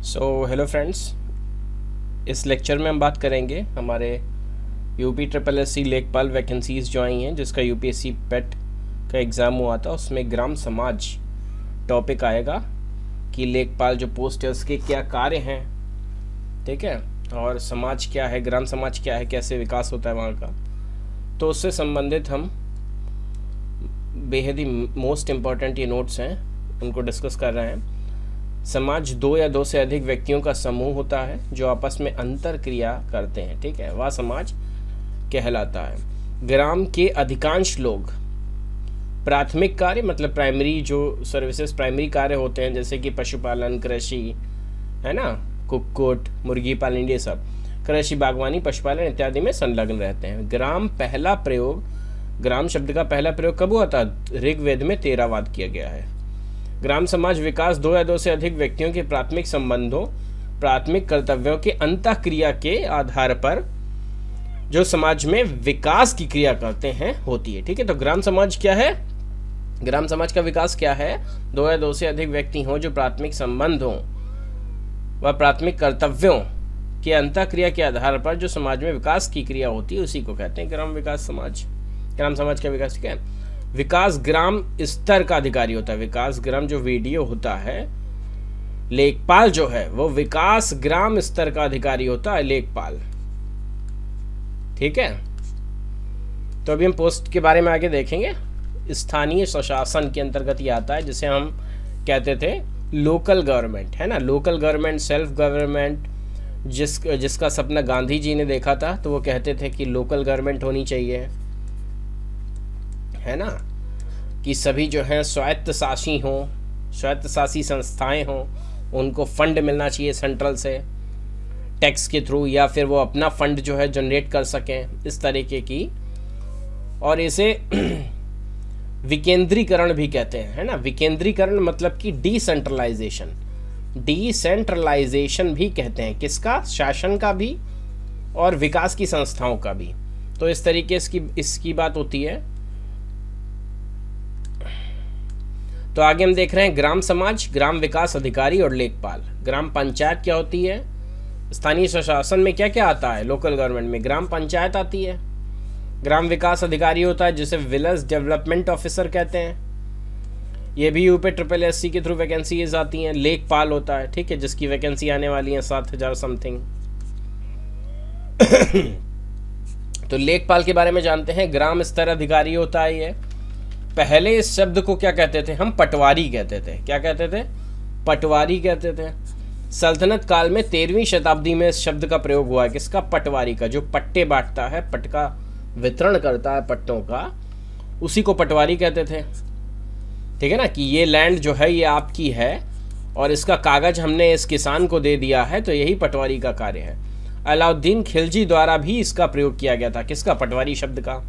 Hello friends, इस lecture में हम बात करेंगे हमारे यूपी ट्रिपल एस सी लेखपाल वैकेंसीज़ जो आई हैं, जिसका यूपीएससी पेट का एग्ज़ाम हुआ था। उसमें ग्राम समाज टॉपिक आएगा कि लेखपाल जो पोस्ट है उसके क्या कार्य हैं, ठीक है, और समाज क्या है, ग्राम समाज क्या है, कैसे विकास होता है वहाँ का। तो उससे संबंधित हम बेहद ही मोस्ट इम्पॉर्टेंट ये नोट्स हैं उनको डिस्कस कर रहे हैं। समाज दो या दो से अधिक व्यक्तियों का समूह होता है जो आपस में अंतर क्रिया करते हैं, ठीक है, वह समाज कहलाता है। ग्राम के अधिकांश लोग प्राथमिक कार्य मतलब प्राइमरी जो सर्विसेज प्राइमरी कार्य होते हैं, जैसे कि पशुपालन, कृषि, है ना, कुक्कुट, मुर्गी पालन, ये सब कृषि, बागवानी, पशुपालन इत्यादि में संलग्न रहते हैं। ग्राम शब्द का पहला प्रयोग कब हुआ था? ऋग्वेद में 13 वाद किया गया है। ग्राम समाज विकास दो या दो से अधिक व्यक्तियों के प्राथमिक संबंधों, प्राथमिक कर्तव्यों के अंतःक्रिया के आधार पर जो समाज में विकास की क्रिया करते हैं होती है, ठीक है। तो ग्राम समाज क्या है? ग्राम समाज का विकास क्या है? दो या दो से अधिक व्यक्ति हों जो प्राथमिक संबंधों व प्राथमिक कर्तव्यों के अंतःक्रिया के आधार पर जो समाज में विकास की क्रिया होती है, उसी को कहते हैं ग्राम विकास समाज। ग्राम समाज का विकास क्या है? विकास ग्राम स्तर का अधिकारी होता है। विकास ग्राम जो वीडियो होता है, लेखपाल जो है वो विकास ग्राम स्तर का अधिकारी होता है, लेखपाल, ठीक है। तो अभी हम पोस्ट के बारे में आगे देखेंगे। स्थानीय स्वशासन के अंतर्गत ये आता है, जिसे हम कहते थे लोकल गवर्नमेंट, है ना। लोकल गवर्नमेंट, सेल्फ गवर्नमेंट, जिसका सपना गांधी जी ने देखा था, तो वो कहते थे कि लोकल गवर्नमेंट होनी चाहिए, है ना, कि सभी जो हैं स्वायत्तशासी हों, स्वायत्तशासी संस्थाएं हों, उनको फंड मिलना चाहिए सेंट्रल से टैक्स के थ्रू, या फिर वो अपना फंड जो है जनरेट कर सकें, इस तरीके की। और इसे विकेंद्रीकरण भी कहते हैं, है ना। विकेंद्रीकरण मतलब कि डिसेंट्रलाइजेशन भी कहते हैं, किसका? शासन का भी और विकास की संस्थाओं का भी। तो इस तरीके इसकी बात होती है। तो आगे हम देख रहे हैं ग्राम समाज, ग्राम विकास अधिकारी और लेखपाल। ग्राम पंचायत क्या होती है? स्थानीय स्वशासन में क्या क्या आता है? लोकल गवर्नमेंट में ग्राम पंचायत आती है। ग्राम विकास अधिकारी होता है, जिसे विलेज डेवलपमेंट ऑफिसर कहते हैं। ये भी यूपी ट्रिपल एस सी के थ्रू वैकेंसीज आती हैं। लेखपाल होता है, ठीक है, जिसकी वैकेंसी आने वाली है 7,000 समथिंग। तो लेखपाल के बारे में जानते हैं। ग्राम स्तर अधिकारी होता है ये। पहले इस शब्द को क्या कहते थे? हम पटवारी कहते थे। क्या कहते थे? पटवारी कहते थे। सल्तनत काल में 13वीं शताब्दी में इस शब्द का प्रयोग हुआ है। किसका? पटवारी का, जो पट्टे बांटता है, पट्ट का वितरण करता है, पट्टों का, उसी को पटवारी कहते थे, ठीक है ना। कि ये लैंड जो है ये आपकी है और इसका कागज हमने इस किसान को दे दिया है, तो यही पटवारी का कार्य है। अलाउद्दीन खिलजी द्वारा भी इसका प्रयोग किया गया था। किसका? पटवारी शब्द का।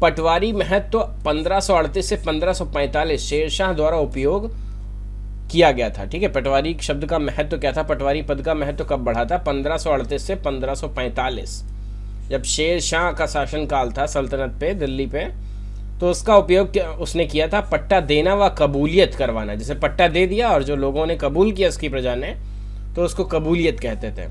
पटवारी महत्व 1538 से 1545 शेरशाह द्वारा उपयोग किया गया था, ठीक है। पटवारी शब्द का महत्व क्या था? पटवारी पद का महत्व कब बढ़ा था? 1538 से 1545, जब शेरशाह का शासन काल था सल्तनत पे, दिल्ली पे। तो उसका उपयोग उसने किया था पट्टा देना व कबूलियत करवाना। जैसे पट्टा दे दिया और जो लोगों ने कबूल किया उसकी प्रजा ने, तो उसको कबूलियत कहते थे,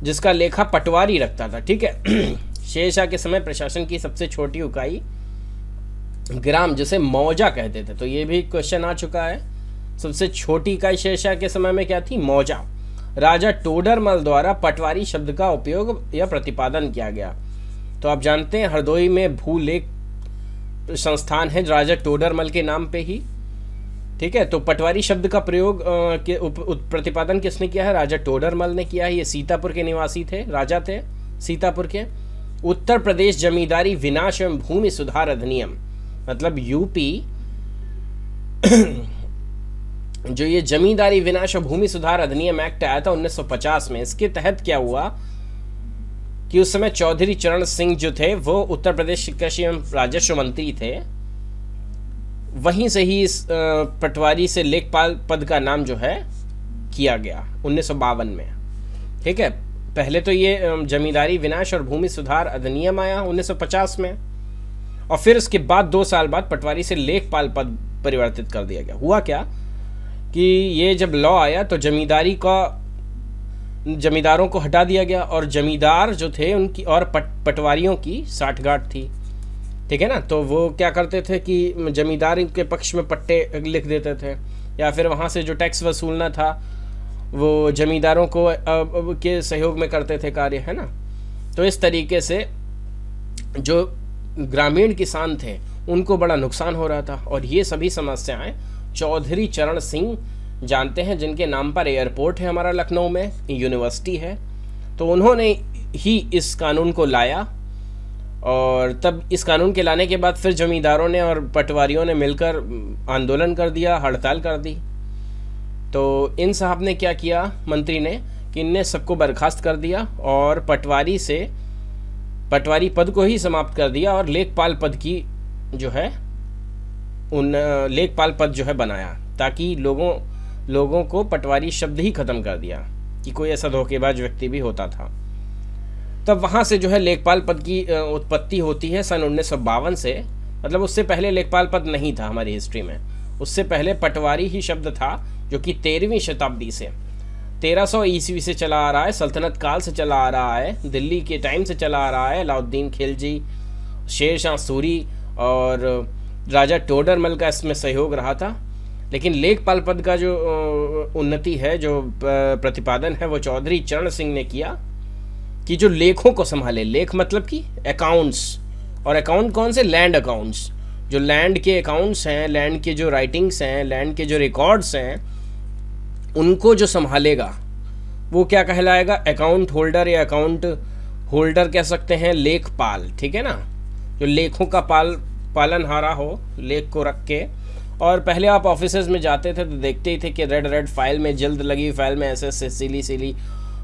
जिसका लेखा पटवारी रखता था, ठीक है। शेरशाह के समय प्रशासन की सबसे छोटी इकाई ग्राम, जिसे मौजा कहते थे। तो ये भी क्वेश्चन आ चुका है। सबसे छोटी इकाई शेरशाह के समय में क्या थी? मौजा। राजा टोडरमल द्वारा पटवारी शब्द का उपयोग या प्रतिपादन किया गया। तो आप जानते हैं हरदोई में भूलेख संस्थान है राजा टोडरमल के नाम पे ही, ठीक है। तो पटवारी शब्द का प्रयोग प्रतिपादन किसने किया है? राजा टोडरमल ने किया है। ये सीतापुर के निवासी थे, राजा थे सीतापुर के। उत्तर प्रदेश जमींदारी विनाश एवं भूमि सुधार अधिनियम, मतलब यूपी जो ये जमींदारी विनाश और भूमि सुधार अधिनियम एक्ट आया था 1950 में, इसके तहत क्या हुआ कि उस समय चौधरी चरण सिंह जो थे वो उत्तर प्रदेश कृषि एवं राजस्व मंत्री थे। वहीं से ही इस पटवारी से लेखपाल पद का नाम जो है किया गया 1952 में, ठीक है। पहले तो ये जमींदारी विनाश और भूमि सुधार अधिनियम आया 1950 में, और फिर उसके बाद 2 साल बाद पटवारी से लेखपाल पद परिवर्तित कर दिया गया। हुआ क्या कि ये जब लॉ आया तो जमींदारों को हटा दिया गया, और जमींदार जो थे उनकी और पटवारियों की साठगांठ थी, ठीक है ना। तो वो क्या करते थे कि जमींदार के पक्ष में पट्टे लिख देते थे, या फिर वहाँ से जो टैक्स वसूलना था वो जमींदारों को के सहयोग में करते थे कार्य, है ना। तो इस तरीके से जो ग्रामीण किसान थे उनको बड़ा नुकसान हो रहा था, और ये सभी समस्याएं चौधरी चरण सिंह जानते हैं, जिनके नाम पर एयरपोर्ट है हमारा लखनऊ में, यूनिवर्सिटी है। तो उन्होंने ही इस कानून को लाया, और तब इस कानून के लाने के बाद फिर जमींदारों ने और पटवारियों ने मिलकर आंदोलन कर दिया, हड़ताल कर दी। तो इन साहब ने क्या किया, मंत्री ने, कि इनने सबको बर्खास्त कर दिया और पटवारी पद को ही समाप्त कर दिया, और लेखपाल पद की जो है लेखपाल पद जो है बनाया, ताकि लोगों को पटवारी शब्द ही खत्म कर दिया कि कोई ऐसा धोखेबाज व्यक्ति भी होता था। तब वहाँ से जो है लेखपाल पद की उत्पत्ति होती है सन 1952 से। मतलब उससे पहले लेखपाल पद नहीं था हमारी हिस्ट्री में, उससे पहले पटवारी ही शब्द था, जो कि 13वीं शताब्दी से 1300 ईस्वी से चला आ रहा है, सल्तनत काल से चला आ रहा है, दिल्ली के टाइम से चला आ रहा है। अलाउद्दीन खिलजी, शेर शाह सूरी और राजा टोडरमल का इसमें सहयोग रहा था। लेकिन लेखपाल पद का जो उन्नति है, जो प्रतिपादन है, वो चौधरी चरण सिंह ने किया, कि जो लेखों को संभाले। लेख मतलब कि अकाउंट्स, और अकाउंट कौन से, लैंड अकाउंट्स, जो लैंड के अकाउंट्स हैं, लैंड के जो राइटिंग्स हैं, लैंड के जो रिकॉर्ड्स हैं, उनको जो संभालेगा वो क्या कहलाएगा, अकाउंट होल्डर, या अकाउंट होल्डर कह सकते हैं, लेखपाल, ठीक है ना। जो लेखों का पालनहारा हो, लेख को रख के। और पहले आप ऑफिसेज में जाते थे तो देखते ही थे कि रेड फाइल में, जल्द लगी फाइल में ऐसे सिली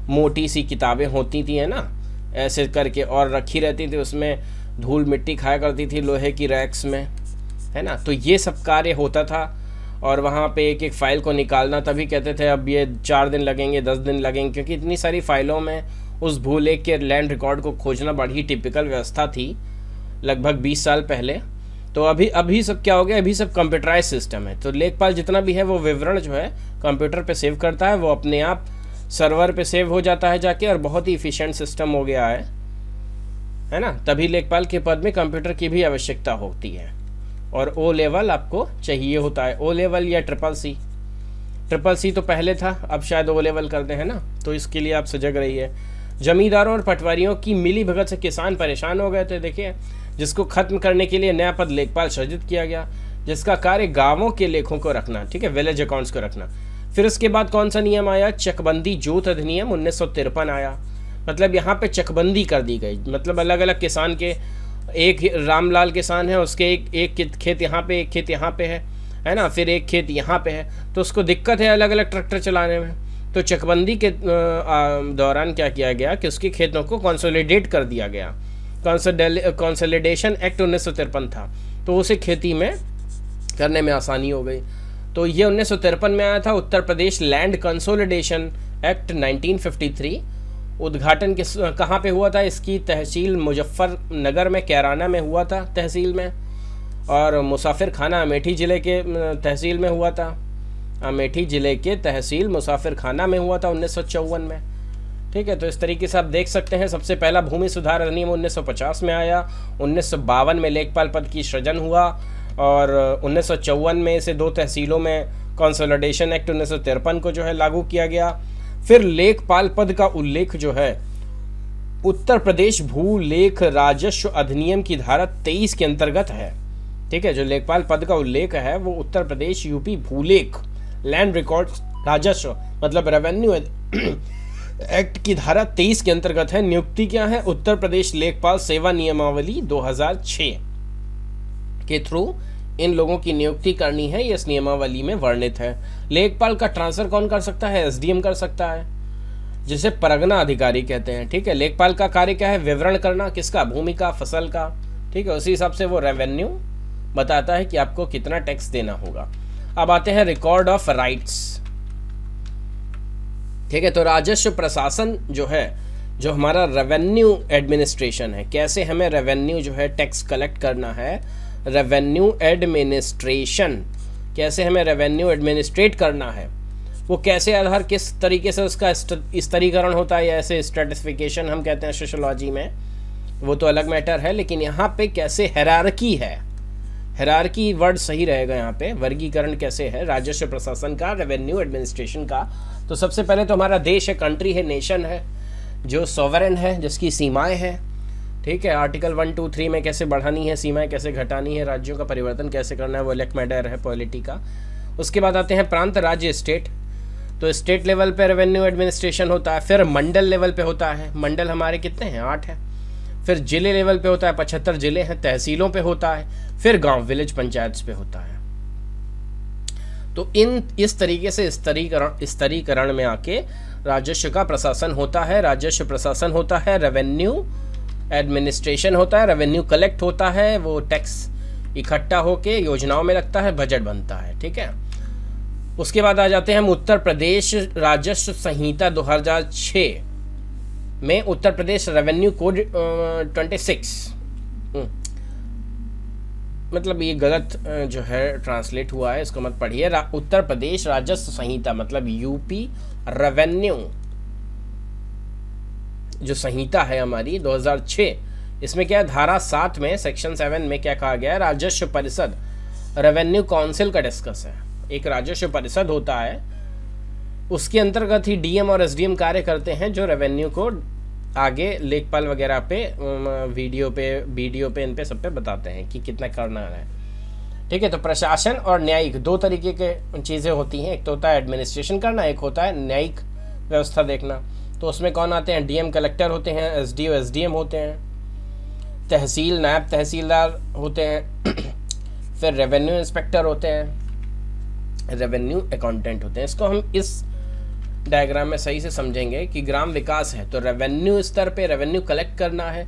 मोटी सी किताबें होती थी, है ना, ऐसे करके, और रखी रहती थी, उसमें धूल मिट्टी खाया करती थी लोहे की रैक्स में, है ना। तो ये सब कार्य होता था, और वहाँ पे एक एक फ़ाइल को निकालना, तभी कहते थे अब ये 4 दिन लगेंगे, 10 दिन लगेंगे, क्योंकि इतनी सारी फाइलों में उस भूलेख के लैंड रिकॉर्ड को खोजना बड़ी टिपिकल व्यवस्था थी, लगभग 20 साल पहले। तो अभी सब क्या हो गया, अभी सब कंप्यूटराइज सिस्टम है। तो लेखपाल जितना भी है वो विवरण जो है कंप्यूटर पे सेव करता है, वो अपने आप सर्वर पे सेव हो जाता है जाके, और बहुत ही इफ़िशिएंट सिस्टम हो गया है ना। तभी लेखपाल के पद में कंप्यूटर की भी आवश्यकता होती है, और O लेवल आपको चाहिए होता है, O लेवल या ट्रिपल सी तो पहले था, अब शायद O लेवल करते हैं ना, तो इसके लिए आप सजग रहिए। जमींदारों और पटवारियों की मिली भगत से किसान परेशान हो गए थे, देखिए, जिसको खत्म करने के लिए नया पद लेखपाल सृजित किया गया, जिसका कार्य गांवों के लेखों को रखना, ठीक है, विलेज अकाउंट्स को रखना। फिर उसके बाद कौन सा नियम आया, चकबंदी जोत अधिनियम 1953 आया। मतलब यहाँ पे चकबंदी कर दी गई, मतलब अलग अलग किसान के, एक रामलाल किसान है, उसके एक खेत यहाँ पे, एक खेत यहाँ पे है ना, फिर एक खेत यहाँ पे है, तो उसको दिक्कत है अलग अलग ट्रैक्टर चलाने में। तो चकबंदी के दौरान क्या किया गया कि उसके खेतों को कंसोलिडेट कर दिया गया। कंसोलिडेशन एक्ट 1953 था, तो उसे खेती में करने में आसानी हो गई। तो ये 1953 में आया था। Uttar Pradesh land consolidation act 1953 उद्घाटन कहाँ पे हुआ था, इसकी तहसील मुजफ्फरनगर में, कैराना में हुआ था तहसील में, और मुसाफिर खाना अमेठी ज़िले के तहसील में हुआ था। अमेठी ज़िले के तहसील मुसाफिर खाना में हुआ था 1954 में, ठीक है। तो इस तरीके से आप देख सकते हैं। सबसे पहला भूमि सुधार अधिनियम 1950 में आया, 1952 में लेखपाल पद की सृजन हुआ, और 1954 में से 2 तहसीलों में कंसोलिडेशन एक्ट 1953 को जो है लागू किया गया। फिर लेखपाल पद का उल्लेख जो है उत्तर प्रदेश भूलेख राजस्व अधिनियम की धारा 23 के अंतर्गत है, ठीक है। जो लेखपाल पद का उल्लेख है वो Uttar Pradesh UP भूलेख land record राजस्व मतलब रेवेन्यू एक्ट की धारा 23 के अंतर्गत है। नियुक्ति क्या है, उत्तर प्रदेश लेखपाल सेवा नियमावली 2006 के थ्रू इन लोगों की नियुक्ति करनी है, ये इस नियमावली में वर्णित है। लेखपाल का ट्रांसफर कौन कर सकता है, एसडीएम कर सकता है, जिसे परगना अधिकारी कहते हैं, ठीक है। लेखपाल का कार्य क्या है, विवरण करना, किसका, भूमि का, फसल का, ठीक है। उसी हिसाब से वो रेवेन्यू बताता है कि आपको कितना टैक्स देना होगा। अब आते हैं रिकॉर्ड ऑफ राइट्स, ठीक है। तो राजस्व प्रशासन जो है, जो हमारा रेवेन्यू एडमिनिस्ट्रेशन है, कैसे हमें रेवेन्यू जो है टैक्स कलेक्ट करना है, रेवेन्यू एडमिनिस्ट्रेशन कैसे हमें रेवेन्यू एडमिनिस्ट्रेट करना है, वो कैसे आधार किस तरीके से उसका स्तरीकरण होता है, ऐसे स्ट्रेटिफिकेशन हम कहते हैं सोशियोलॉजी में, वो तो अलग मैटर है। लेकिन यहाँ पे कैसे हायरार्की है, हायरार्की वर्ड सही रहेगा यहाँ पे, वर्गीकरण कैसे है राजस्व प्रशासन का, रेवेन्यू एडमिनिस्ट्रेशन का। तो सबसे पहले तो हमारा देश है, कंट्री है, नेशन है, जो सॉवरेन है, जिसकी सीमाएं हैं, ठीक है। आर्टिकल 1, 2, 3 में कैसे बढ़ानी है सीमाएं, कैसे घटानी है, राज्यों का परिवर्तन कैसे करना है, वो अलग मैटर है पॉलिटी का। उसके बाद आते हैं प्रांत, राज्य, स्टेट। तो स्टेट लेवल पे रेवेन्यू एडमिनिस्ट्रेशन होता है, फिर मंडल लेवल पे होता है, मंडल हमारे कितने हैं, 8 है। फिर जिले लेवल पे होता है, 75 जिले हैं, तहसीलों पे होता है, फिर गांव विलेज पंचायत पे होता है। तो इस तरीके से स्तरीकरण में आके राजस्व का प्रशासन होता है, राजस्व प्रशासन होता है, रेवेन्यू एडमिनिस्ट्रेशन होता है, रेवेन्यू कलेक्ट होता है, वो टैक्स इकट्ठा होके योजनाओं में लगता है, बजट बनता है, ठीक है। उसके बाद आ जाते हैं हम उत्तर प्रदेश राजस्व संहिता 2006 में, उत्तर प्रदेश रेवेन्यू कोड 26, मतलब ये गलत जो है ट्रांसलेट हुआ है, इसको मत पढ़िए। उत्तर प्रदेश राजस्व संहिता मतलब यूपी रेवेन्यू जो संहिता है हमारी 2006, इसमें क्या है, धारा 7 में सेक्शन 7 में क्या कहा गया है, राजस्व परिषद रेवेन्यू काउंसिल का डिस्कस है। एक राजस्व परिषद होता है, उसके अंतर्गत ही डीएम और एसडीएम कार्य करते हैं, जो रेवेन्यू को आगे लेखपाल वगैरह पे वीडियो पे इन पे सब पे बताते हैं कि कितना करना है, ठीक है। तो प्रशासन और न्यायिक दो तरीके के चीज़ें होती हैं, एक तो होता है एडमिनिस्ट्रेशन करना, एक होता है न्यायिक व्यवस्था देखना। तो उसमें कौन आते हैं, डीएम कलेक्टर होते हैं, एसडीओ एसडीएम होते हैं, तहसील नायब तहसीलदार होते हैं, फिर रेवेन्यू इंस्पेक्टर होते हैं, रेवेन्यू अकाउंटेंट होते हैं। इसको हम इस डायग्राम में सही से समझेंगे कि ग्राम विकास है तो रेवेन्यू स्तर पे रेवेन्यू कलेक्ट करना है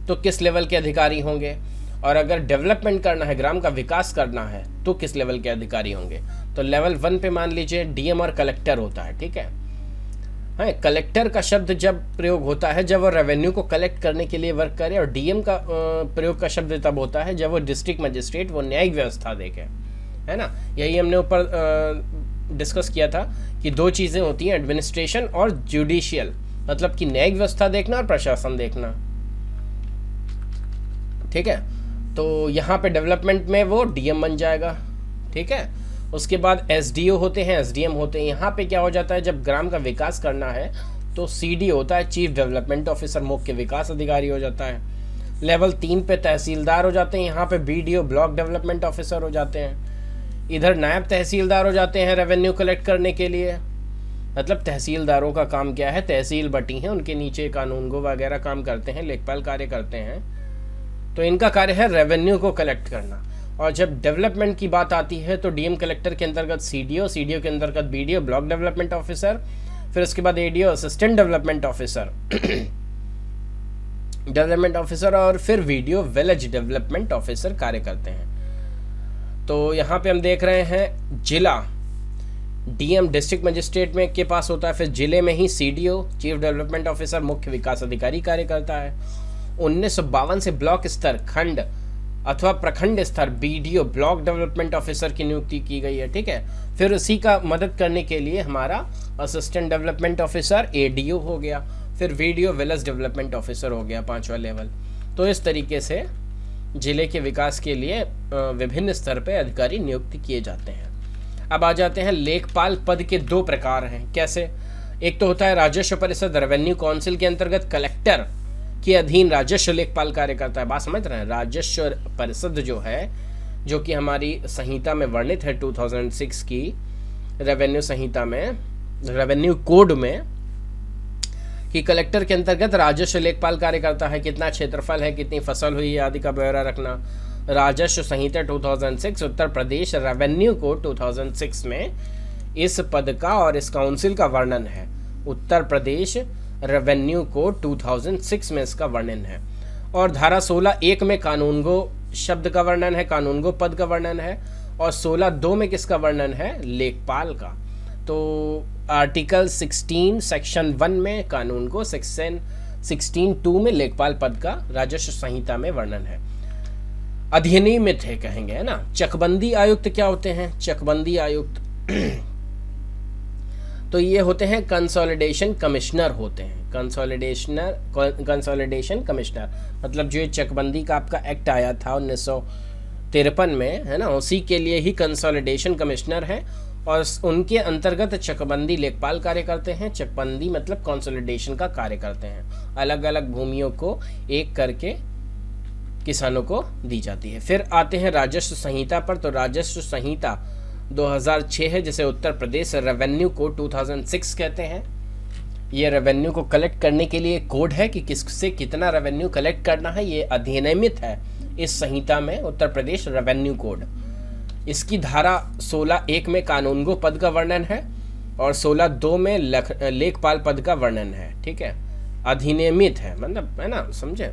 तो किस लेवल के अधिकारी होंगे, और अगर डेवलपमेंट करना है, ग्राम का विकास करना है तो किस लेवल के अधिकारी होंगे। तो लेवल 1 पे मान लीजिए डीएम और कलेक्टर होता है, ठीक है। हाँ, कलेक्टर का शब्द जब प्रयोग होता है जब वो रेवेन्यू को कलेक्ट करने के लिए वर्क करे, और डीएम का प्रयोग का शब्द तब होता है जब वो डिस्ट्रिक्ट मजिस्ट्रेट, वो न्यायिक व्यवस्था देखे, है ना। यही हमने ऊपर डिस्कस किया था कि दो चीज़ें होती हैं, एडमिनिस्ट्रेशन और जुडिशियल, मतलब कि न्यायिक व्यवस्था देखना और प्रशासन देखना, ठीक है। तो यहाँ पे डेवलपमेंट में वो डीएम बन जाएगा, ठीक है। उसके बाद एसडीओ होते हैं, एसडीएम होते हैं। यहाँ पे क्या हो जाता है, जब ग्राम का विकास करना है तो सीडी होता है, चीफ डेवलपमेंट ऑफिसर, मुख्य विकास अधिकारी हो जाता है। लेवल 3 पे तहसीलदार हो जाते हैं, यहाँ पे बीडीओ ब्लॉक डेवलपमेंट ऑफिसर हो जाते हैं। इधर नायब तहसीलदार हो जाते हैं रेवेन्यू कलेक्ट करने के लिए, मतलब तहसीलदारों का काम क्या है, तहसील बटी हैं, उनके नीचे कानूनगो वगैरह काम करते हैं, लेखपाल कार्य करते हैं, तो इनका कार्य है रेवेन्यू को कलेक्ट करना। और जब डेवलपमेंट की बात आती है तो डीएम कलेक्टर के अंतर्गत सीडीओ, सीडीओ के अंतर्गत बीडीओ ब्लॉक डेवलपमेंट ऑफिसर, फिर उसके बाद ADO assistant development officer development officer, और फिर वीडियो विलेज डेवलपमेंट ऑफिसर कार्य करते हैं। तो यहाँ पे हम देख रहे हैं जिला डीएम डिस्ट्रिक्ट मजिस्ट्रेट में के पास होता है, फिर जिले में ही सीडीओ चीफ डेवलपमेंट ऑफिसर मुख्य विकास अधिकारी कार्य करता है। 1952 से ब्लॉक स्तर, खंड अथवा प्रखंड स्तर बीडीओ ब्लॉक डेवलपमेंट ऑफिसर की नियुक्ति की गई है, ठीक है। फिर उसी का मदद करने के लिए हमारा असिस्टेंट डेवलपमेंट ऑफिसर एडीओ हो गया, फिर वीडियो विलेज डेवलपमेंट ऑफिसर हो गया 5वां लेवल। तो इस तरीके से जिले के विकास के लिए विभिन्न स्तर पर अधिकारी नियुक्त किए जाते हैं। अब आ जाते हैं लेखपाल पद के 2 प्रकार हैं। कैसे, एक तो होता है राजस्व परिषद रेवेन्यू काउंसिल के अंतर्गत कलेक्टर के अधीन राजस्व लेखपाल कार्य करता है। बात समझ रहे हैं, राजस्व परिषद जो है, जो कि हमारी संहिता में वर्णित है 2006 की रेवेन्यू संहिता में, रेवेन्यू कोड में, कि कलेक्टर के अंतर्गत राजस्व लेखपाल कार्य करता है। कितना क्षेत्रफल है, कितनी फसल हुई है आदि का ब्यौरा रखना। राजस्व संहिता 2006, उत्तर प्रदेश रेवेन्यू कोड 2006 में इस पद का और इस काउंसिल का वर्णन है। उत्तर प्रदेश रेवेन्यू कोड 2006 में इसका वर्णन है। और धारा 16(1) में कानूनगो शब्द का वर्णन है, कानूनगो पद का वर्णन है, और 16(2) में किसका वर्णन है, लेखपाल का। तो आर्टिकल 16 सेक्शन 1 में कानूनगो, सेक्शन 16(2) में लेखपाल पद का राजस्व संहिता में वर्णन है। अधिनियमित है कहेंगे, है ना। चकबंदी आयुक्त क्या होते हैं? चकबंदी आयुक्त तो ये होते हैं कंसोलिडेशन कमिश्नर होते हैं। कंसोलिडेशन कमिश्नर मतलब जो ये चकबंदी का आपका एक्ट आया था 1953 में, है ना, उसी के लिए ही कंसोलिडेशन कमिश्नर है और उनके अंतर्गत चकबंदी लेखपाल कार्य करते हैं। चकबंदी मतलब कंसोलिडेशन का कार्य करते हैं, अलग अलग भूमियों को एक करके किसानों को दी जाती है। फिर आते हैं राजस्व संहिता पर। तो राजस्व संहिता 2006 है, जिसे उत्तर प्रदेश रेवेन्यू कोड 2006 कहते हैं। ये रेवेन्यू को कलेक्ट करने के लिए कोड है कि किससे कितना रेवेन्यू कलेक्ट करना है, ये अधिनियमित है इस संहिता में, उत्तर प्रदेश रेवेन्यू कोड। इसकी धारा 16(1) में कानूनगो पद का वर्णन है और 16(2) में लेखपाल पद का वर्णन है। ठीक है, अधिनियमित है मतलब, है ना, समझे।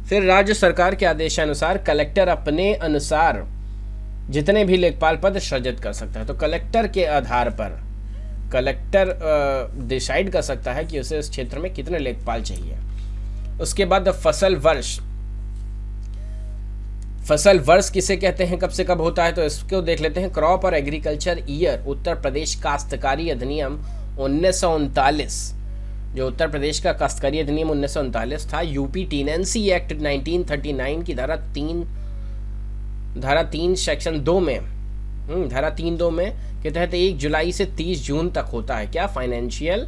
फिर राज्य सरकार के आदेशानुसार कलेक्टर अपने अनुसार जितने भी लेखपाल पद सृजित कर सकता है। तो कलेक्टर के आधार पर कलेक्टर डिसाइड कर सकता है कि उसे इस क्षेत्र में कितने लेखपाल चाहिए। उसके बाद फसल वर्ष। फसल वर्ष किसे कहते हैं, कब से कब होता है, तो इसको देख लेते हैं। क्रॉप और एग्रीकल्चर ईयर उत्तर प्रदेश काश्तकारी अधिनियम 1939, जो उत्तर प्रदेश का काश्तकारी अधिनियम 1939 था। यूपी टीनेंसी एक्ट 1939 की धारा 3 सेक्शन 2 में धारा 3(2) में के तहत 1 जुलाई से 30 जून तक होता है। क्या? फाइनेंशियल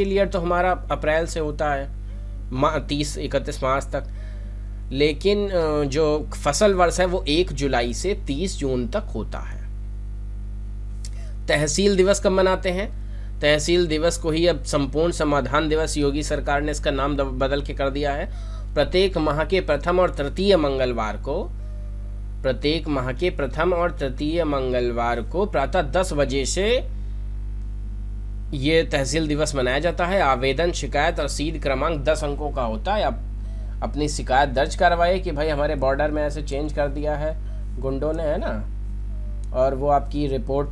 ईयर तो हमारा अप्रैल से होता है 31 मार्च तक, लेकिन जो फसल वर्ष है वो 1 जुलाई से 30 जून तक होता है। तहसील दिवस कब मनाते हैं? तहसील दिवस को ही अब संपूर्ण समाधान दिवस योगी सरकार ने इसका नाम बदल के कर दिया है। प्रत्येक माह के प्रथम और तृतीय मंगलवार को प्रातः 10 बजे से ये तहसील दिवस मनाया जाता है। आवेदन, शिकायत और रसीद क्रमांक 10 अंकों का होता है। आप अपनी शिकायत दर्ज करवाइए कि भाई हमारे बॉर्डर में ऐसे चेंज कर दिया है गुंडों ने, है ना, और वो आपकी रिपोर्ट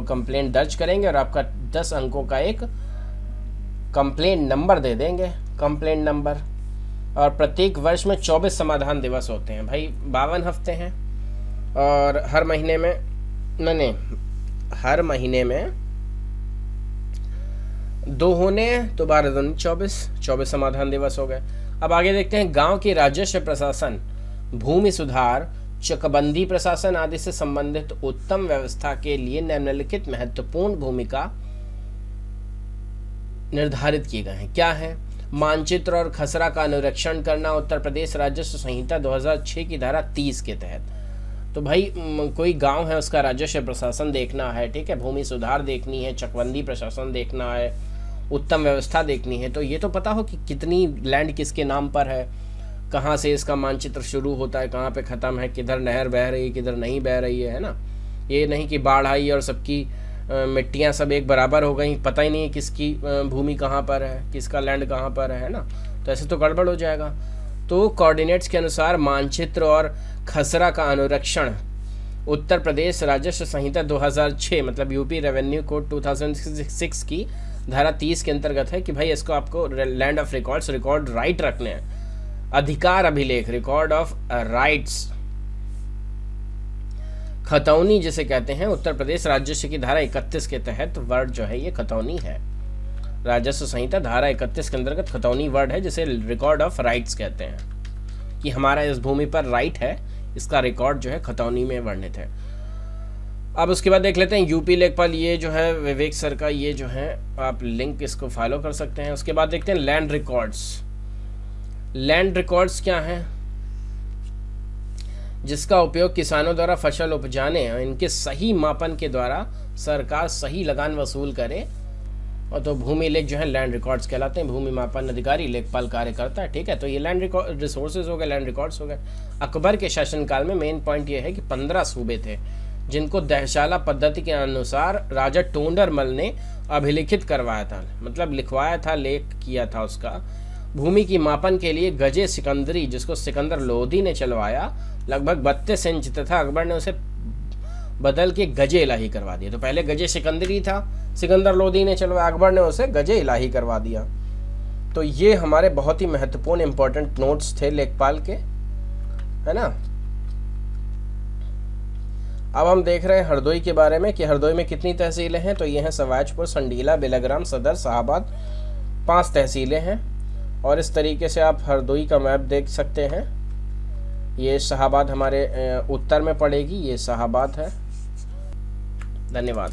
कंप्लेंट दर्ज करेंगे और आपका 10 अंकों का एक कंप्लेंट नंबर दे देंगे, कंप्लेंट नंबर। और प्रत्येक वर्ष में 24 समाधान दिवस होते हैं भाई, 52 हफ्ते हैं और हर महीने में 2 होने, तो 12 दूनी 24 समाधान दिवस हो गए। अब आगे देखते हैं। गांव के राजस्व प्रशासन, भूमि सुधार, चकबंदी प्रशासन आदि से संबंधित उत्तम व्यवस्था के लिए निम्नलिखित महत्वपूर्ण भूमिका निर्धारित किए गए हैं। क्या है? मानचित्र और खसरा का अनुरक्षण करना, उत्तर प्रदेश राजस्व संहिता 2006 की धारा 30 के तहत। तो भाई कोई गांव है उसका राजस्व प्रशासन देखना है, ठीक है, भूमि सुधार देखनी है, चकबंदी प्रशासन देखना है, उत्तम व्यवस्था देखनी है। तो ये तो पता हो कि कितनी लैंड किसके नाम पर है, कहाँ से इसका मानचित्र शुरू होता है, कहाँ पे ख़त्म है, किधर नहर बह रही है, किधर नहीं बह रही है ना। ये नहीं कि बाढ़ आई और सबकी मिट्टियाँ सब एक बराबर हो गई, पता ही नहीं है किसकी भूमि कहाँ पर है, किसका लैंड कहाँ पर है ना। तो ऐसे तो गड़बड़ हो जाएगा। तो कोऑर्डिनेट्स के अनुसार मानचित्र और खसरा का अनुरक्षण उत्तर प्रदेश राजस्व संहिता 2006 मतलब यूपी रेवेन्यू कोड 2006 की धारा 30 के अंतर्गत है कि भाई इसको आपको land of records, record right रखने हैं। अधिकार अभिलेख, रिकॉर्ड ऑफ राइट्स, खतौनी जिसे कहते हैं, उत्तर प्रदेश राजस्व की धारा 31 के तहत वर्ड जो है ये खतौनी है। राजस्व संहिता धारा 31 के अंतर्गत खतौनी वर्ड है जिसे रिकॉर्ड ऑफ राइट्स कहते हैं, कि हमारा इस भूमि पर राइट है, इसका रिकॉर्ड जो है खतौनी में वर्णित है। अब उसके बाद देख लेते हैं यूपी लेखपाल, ये जो है विवेक सर का, ये जो है आप लिंक इसको फॉलो कर सकते हैं। उसके बाद देखते हैं लैंड रिकॉर्ड्स। लैंड रिकॉर्ड्स क्या हैं? जिसका उपयोग किसानों द्वारा फसल उपजाने और इनके सही मापन के द्वारा सरकार सही लगान वसूल करे, और तो भूमि लेख जो है लैंड रिकॉर्ड्स कहलाते हैं। भूमि मापन अधिकारी लेखपाल कार्य करता है, ठीक है। तो ये लैंड रिकॉर्ड रिसोर्सेज हो गए, लैंड रिकॉर्ड्स हो गए। अकबर के शासनकाल में मेन पॉइंट ये है कि 15 सूबे थे जिनको दहशाला पद्धति के अनुसार राजा टोंडरमल ने अभिलिखित करवाया था, मतलब लिखवाया था, लेख किया था उसका। भूमि की मापन के लिए गजे सिकंदरी, जिसको सिकंदर लोधी ने चलवाया, लगभग 32 इंच तथा अकबर ने उसे बदल के गजे इलाही करवा दिया। तो पहले गजे सिकंदरी था, सिकंदर लोधी ने चलवाया, अकबर ने उसे गजे इलाही करवा दिया। तो ये हमारे बहुत ही महत्वपूर्ण इंपॉर्टेंट नोट्स थे लेखपाल के, है ना। अब हम देख रहे हैं हरदोई के बारे में कि हरदोई में कितनी तहसीलें हैं। तो ये हैं सवाजपुर, संडीला, बेलग्राम, सदर, शाहाबाद, 5 तहसीलें हैं। और इस तरीके से आप हरदोई का मैप देख सकते हैं। ये शाहाबाद हमारे उत्तर में पड़ेगी, ये शाहाबाद है। धन्यवाद।